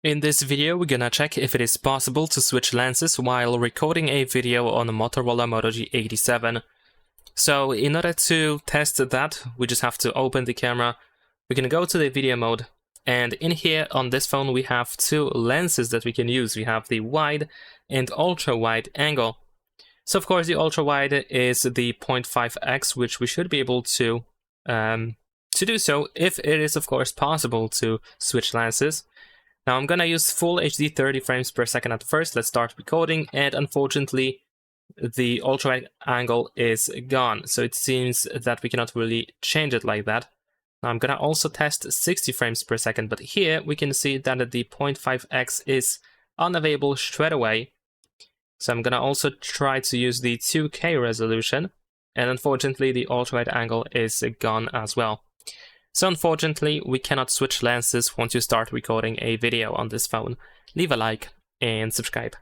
In this video, we're gonna check if it is possible to switch lenses while recording a video on the Motorola Moto G87. So in order to test that, we just have to open the camera. We're gonna go to the video mode, and in here on this phone we have two lenses that we can use. We have the wide and ultra wide angle. So of course the ultra wide is the 0.5x, which we should be able to do so if it is of course possible to switch lenses. Now I'm gonna use full HD 30 frames per second at first. Let's start recording, and unfortunately the ultra wide angle is gone, so it seems that we cannot really change it like that. Now I'm gonna also test 60 frames per second, but here we can see that the 0.5x is unavailable straight away. So I'm gonna also try to use the 2K resolution, and unfortunately the ultra wide angle is gone as well. So unfortunately, we cannot switch lenses once you start recording a video on this phone. Leave a like and subscribe.